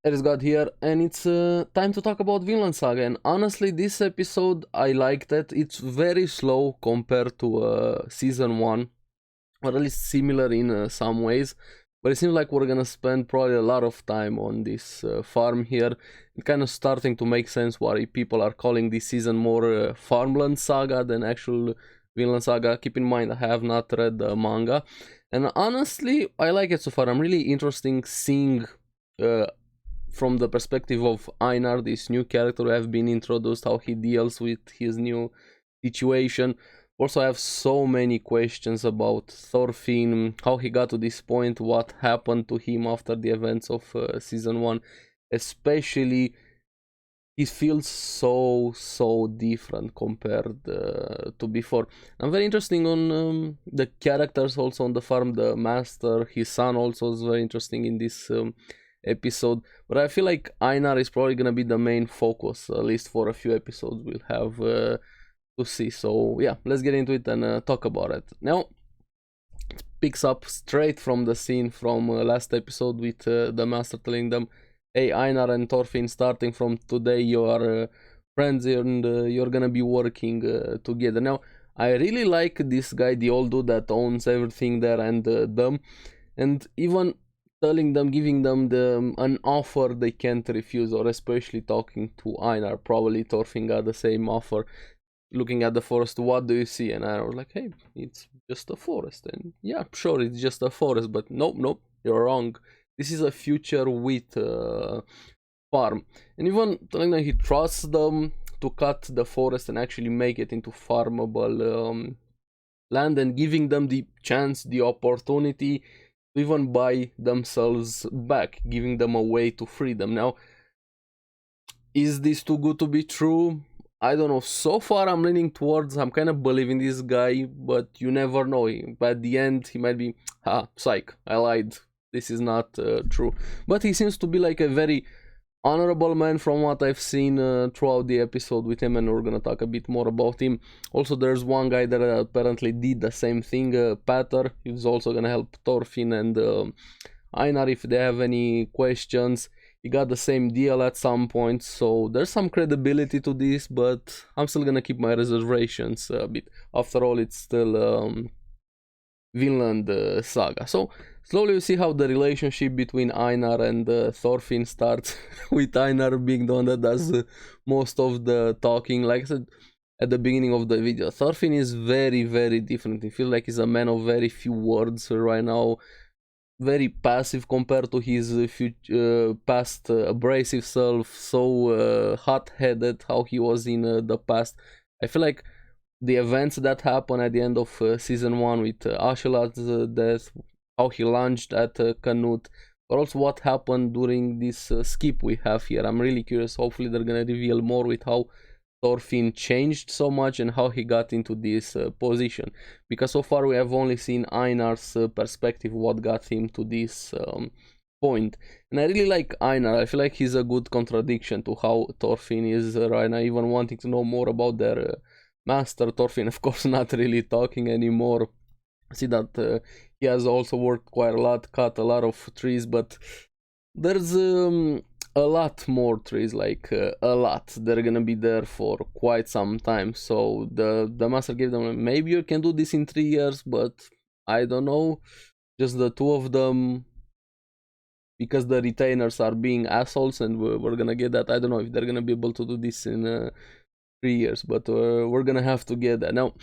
ARESxGOD here, and it's time to talk about Vinland Saga. And honestly, this episode I liked it. It's very slow compared to season 1, or at least similar in some ways. But it seems like we're gonna spend probably a lot of time on this farm here. It's kind of starting to make sense why people are calling this season more Farmland Saga than actual Vinland Saga. Keep in mind, I have not read the manga, and honestly, I like it so far. I'm really interested seeing uh, from the perspective of Einar, this new character who have been introduced, how he deals with his new situation. Also, I have so many questions about Thorfinn, how he got to this point, what happened to him after the events of season 1. Especially, he feels so different compared to before. I'm very interested on the characters also on the farm. The master, his son also is very interesting in this episode, but I feel like Einar is probably gonna be the main focus, at least for a few episodes we'll have to see. So yeah, let's get into it and talk about it. Now it picks up straight from the scene from last episode with the master telling them, hey Einar and Thorfinn, starting from today you are friends and you're gonna be working together. Now I really like this guy, the old dude that owns everything there, and them, and even telling them, giving them an offer they can't refuse, or especially talking to Einar. Probably Thorfinn got the same offer. Looking at the forest, what do you see? And I was like, hey, it's just a forest. And yeah, sure, it's just a forest, but nope, you're wrong. This is a future wheat farm. And even telling them he trusts them to cut the forest and actually make it into farmable land, and giving them the chance, the opportunity even buy themselves back, giving them a way to freedom. Now, is this too good to be true? I don't know. So far, I'm leaning towards, I'm kind of believing this guy, but you never know. At the end, he might be, psych, I lied. This is not true. But he seems to be like a very honorable man from what I've seen throughout the episode with him, and we're gonna talk a bit more about him. Also, there's one guy that apparently did the same thing, Pater. He's also gonna help Thorfinn and Einar if they have any questions. He got the same deal at some point, so there's some credibility to this, but I'm still gonna keep my reservations a bit. After all, it's still Vinland Saga. So slowly you see how the relationship between Einar and Thorfinn starts, with Einar being the one that does most of the talking. Like I said at the beginning of the video, Thorfinn is very different. He feels like he's a man of very few words right now, very passive compared to his past abrasive self, so hot-headed how he was in the past. I feel like the events that happened at the end of season 1 with Ashelad's death, how he launched at Canute, but also what happened during this skip we have here. I'm really curious. Hopefully they're gonna reveal more with how Thorfinn changed so much and how he got into this position, because so far we have only seen Einar's perspective, what got him to this point. And I really like Einar. I feel like he's a good contradiction to how Thorfinn is right now, even wanting to know more about their master. Thorfinn, of course, not really talking anymore. See that he has also worked quite a lot, cut a lot of trees, but there's a lot more trees, like a lot. They're gonna be there for quite some time. So the master gave them, maybe you can do this in 3 years, but I don't know. Just the two of them, because the retainers are being assholes, and we're gonna get that. I don't know if they're gonna be able to do this in 3 years, but we're gonna have to get that. Now,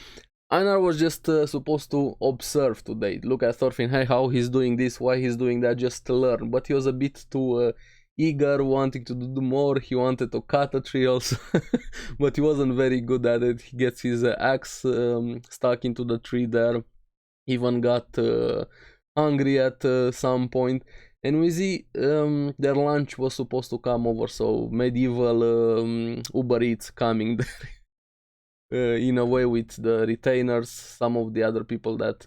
Einar was just supposed to observe today, look at Thorfinn, hey, how he's doing this, why he's doing that, just to learn. But he was a bit too eager, wanting to do more. He wanted to cut a tree also, but he wasn't very good at it. He gets his axe stuck into the tree there. Even got hungry at some point. And we see their lunch was supposed to come over, so medieval Uber Eats coming there in a way with the retainers, some of the other people that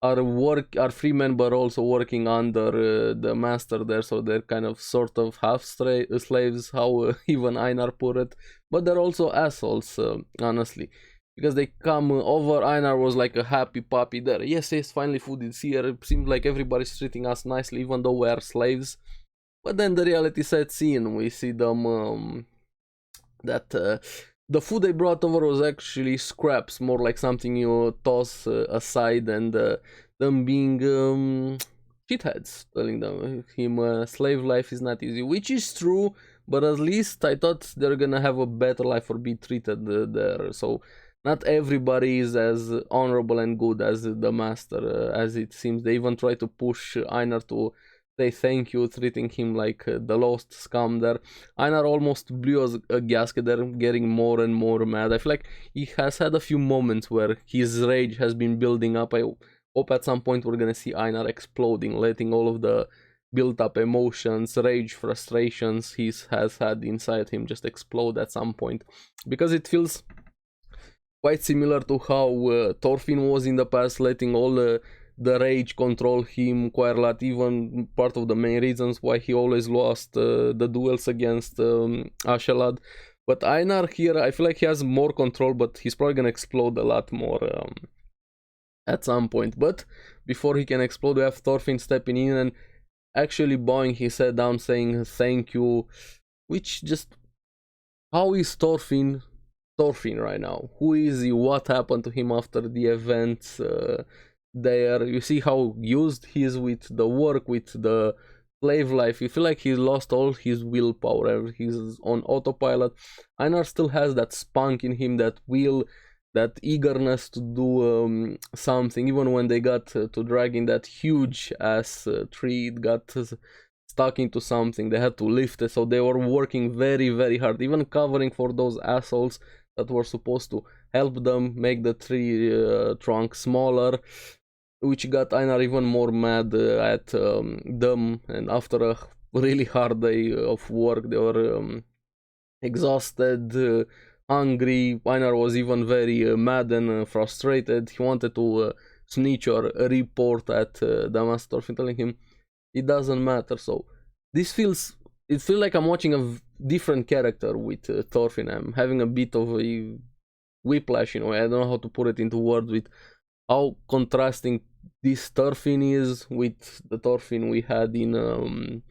are free men but also working under the master there, so they're kind of sort of half slaves, how even Einar put it, but they're also assholes, honestly. Because they come over, Einar was like a happy puppy there. Yes, finally food is here. It seems like everybody's treating us nicely, even though we are slaves. But then the reality sets in. We see them that the food they brought over was actually scraps, more like something you toss aside, and them being shitheads, telling him slave life is not easy, which is true, but at least I thought they're gonna have a better life or be treated there. So not everybody is as honorable and good as the master, as it seems. They even try to push Einar to say thank you, treating him like the lost scum there. Einar almost blew a gasket there, getting more and more mad. I feel like he has had a few moments where his rage has been building up. I hope at some point we're gonna see Einar exploding, letting all of the built up emotions, rage, frustrations he has had inside him just explode at some point. Because it feels quite similar to how Thorfinn was in the past, letting all the rage control him quite a lot. Even part of the main reasons why he always lost the duels against ARESxGOD. But Einar here, I feel like he has more control, but he's probably gonna explode a lot more at some point. But before he can explode, we have Thorfinn stepping in and actually bowing his head down, saying thank you. Which just, how is Thorfinn right now? Who is he? What happened to him after the events there? You see how used he is with the work, with the slave life. You feel like he lost all his willpower. He's on autopilot. Einar still has that spunk in him, that will, that eagerness to do something. Even when they got to dragging that huge ass tree, it got stuck into something. They had to lift it, so they were working very, very hard, even covering for those assholes that were supposed to help them make the tree trunk smaller, which got Einar even more mad at them. And after a really hard day of work, they were exhausted, hungry. Einar was even very mad and frustrated. He wanted to snitch or report at the master Thorfinn, telling him it doesn't matter. So this feels, it feels like I'm watching a different character with Thorfinn. I'm having a bit of a whiplash, you know. I don't know how to put it into words, with how contrasting this Thorfinn is with the Thorfinn we had in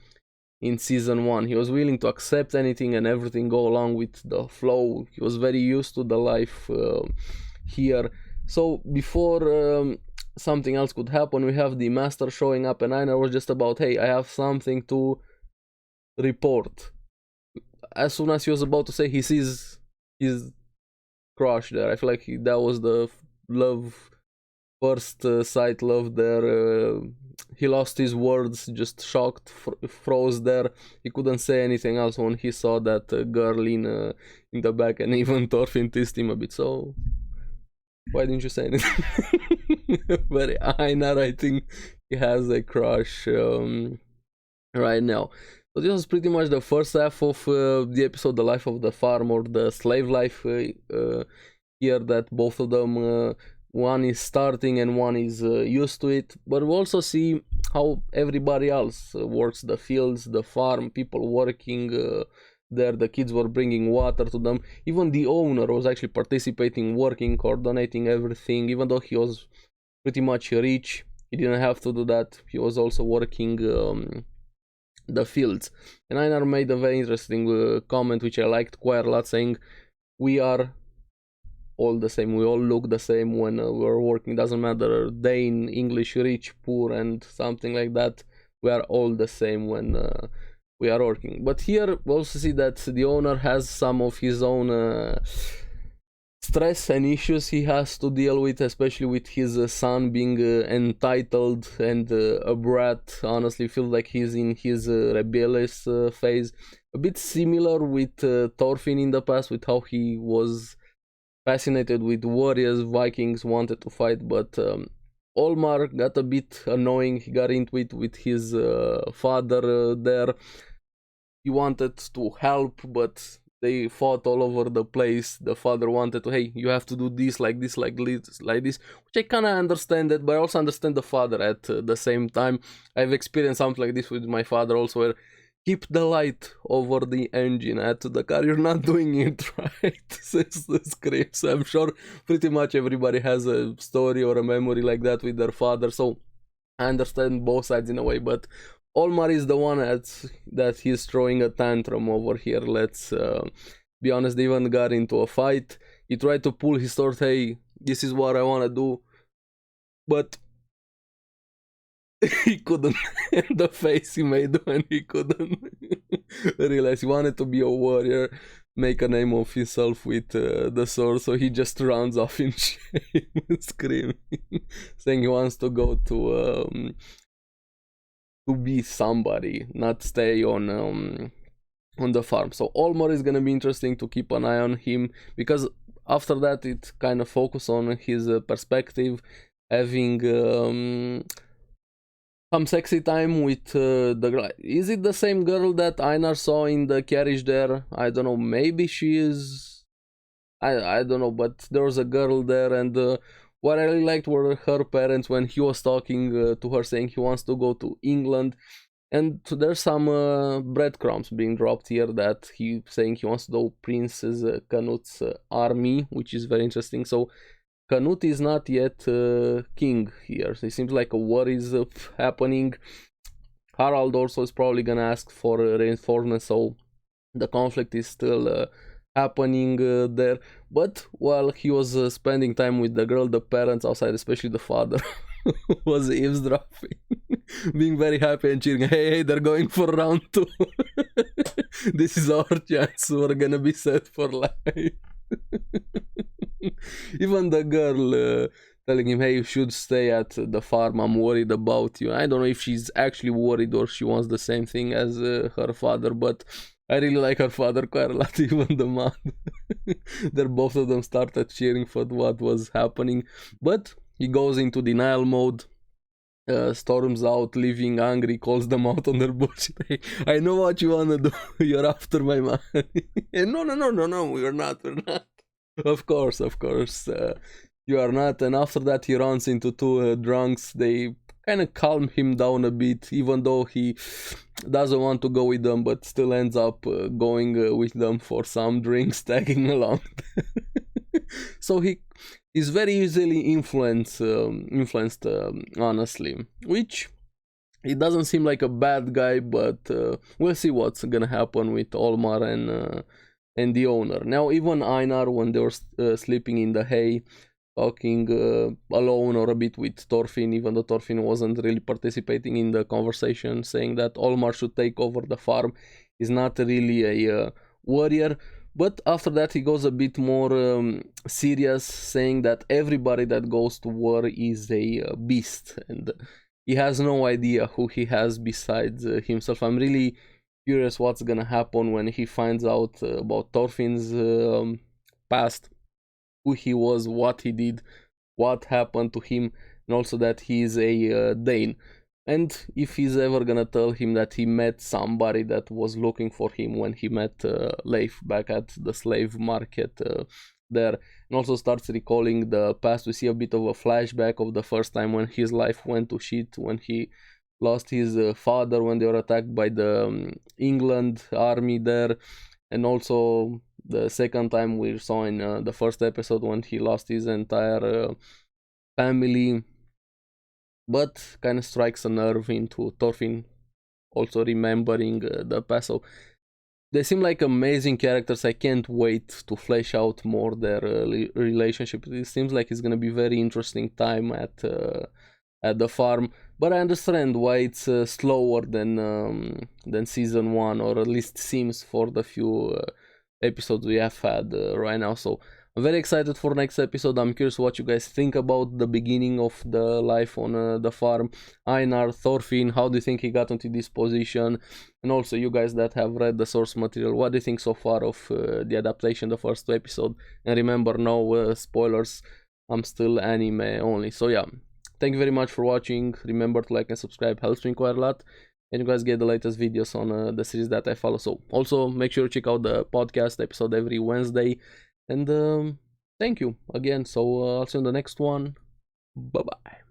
season 1. He was willing to accept anything and everything, go along with the flow. He was very used to the life here. So before something else could happen, we have the master showing up, and Einar was just about, hey, I have something to report. As soon as he was about to say, he sees his crush there. I feel like that was the love, first sight love there. He lost his words, just shocked, froze there. He couldn't say anything else when he saw that girl in the back, and even Thorfinn teased him a bit. So why didn't you say anything? Very Einar, I think he has a crush right now. So this was pretty much the first half of the episode, the life of the farm, or the slave life here, that both of them, one is starting and one is used to it. But we also see how everybody else works the fields, the farm, people working there. The kids were bringing water to them. Even the owner was actually participating, working, coordinating everything. Even though he was pretty much rich, he didn't have to do that. He was also working the fields. And Einar made a very interesting comment, which I liked quite a lot, saying, we are all the same, we all look the same when we're working. Doesn't matter Dane, English, rich, poor, and something like that. We are all the same when we are working. But here we also see that the owner has some of his own stress and issues he has to deal with, especially with his son being entitled and a brat. Honestly, feels like he's in his rebellious phase. A bit similar with Thorfinn in the past, with how he was fascinated with warriors, Vikings, wanted to fight, but Olmar got a bit annoying. He got into it with his father there. He wanted to help, but they fought all over the place. The father wanted to, hey, you have to do this, like this, like this, like this, which I kind of understand it, but I also understand the father at the same time. I've experienced something like this with my father also, where keep the light over the engine, add to the car, you're not doing it right, says the script. So I'm sure pretty much everybody has a story or a memory like that with their father, so I understand both sides in a way. But Olmar is the one that he's throwing a tantrum over here. Let's be honest, they even got into a fight. He tried to pull his sword, hey, this is what I want to do, but he couldn't. The face he made when he couldn't realize he wanted to be a warrior, make a name of himself with the sword, so he just runs off in shame, screaming, saying he wants to go to be somebody, not stay on the farm. So Olmar is gonna be interesting to keep an eye on him, because after that it kind of focus on his perspective, having some sexy time with the girl. Is it the same girl that Einar saw in the carriage there? I don't know, maybe she is, I don't know, but there was a girl there, and what I really liked were her parents when he was talking to her, saying he wants to go to England. And there's some breadcrumbs being dropped here that he saying he wants to do Princess Canut's army, which is very interesting. So Canute is not yet king here. So it seems like a war is happening. Harald also is probably gonna ask for reinforcements, so the conflict is still happening there. But while he was spending time with the girl, the parents outside, especially the father, was eavesdropping, being very happy and cheering. Hey, they're going for round 2. This is our chance. We're gonna be set for life. Even the girl telling him, hey, you should stay at the farm, I'm worried about you. I don't know if she's actually worried or she wants the same thing as her father, but I really like her father quite a lot, even the mom. They're both of them started cheering for what was happening, but he goes into denial mode, storms out, leaving angry, calls them out on their bullshit. Hey, I know what you wanna do. You're after my money. And no, we're not. Of course, you are not. And after that, he runs into two drunks. They kind of calm him down a bit, even though he doesn't want to go with them, but still ends up going with them for some drinks, tagging along. So he is very easily influenced, honestly, which it doesn't seem like a bad guy, but we'll see what's gonna happen with Olmar and the owner. Now, even Einar, when they were sleeping in the hay, talking alone or a bit with Thorfinn, even though Thorfinn wasn't really participating in the conversation, saying that Olmar should take over the farm, is not really a warrior. But after that he goes a bit more serious, saying that everybody that goes to war is a beast, and he has no idea who he has besides himself. I'm really curious what's gonna happen when he finds out about Thorfinn's past, who he was, what he did, what happened to him, and also that he is a Dane. And if he's ever gonna tell him that he met somebody that was looking for him when he met Leif back at the slave market there, and also starts recalling the past. We see a bit of a flashback of the first time when his life went to shit, when he lost his father when they were attacked by the England army there, and also the second time we saw in the first episode when he lost his entire family. But kind of strikes a nerve into Thorfinn, also remembering the past. So they seem like amazing characters. I can't wait to flesh out more their relationship. It seems like it's gonna be very interesting time at the farm. But I understand why it's slower than season 1, or at least seems for the few episodes we have had right now. So I'm very excited for next episode. I'm curious what you guys think about the beginning of the life on the farm. Einar, Thorfinn, how do you think he got into this position? And also you guys that have read the source material, what do you think so far of the adaptation, the first 2 episodes? And remember, no spoilers, I'm still anime only. So yeah, thank you very much for watching. Remember to like and subscribe, helps me quite a lot. And you guys get the latest videos on the series that I follow. So also make sure to check out the podcast episode every Wednesday. And thank you again. So I'll see you in the next one. Bye bye.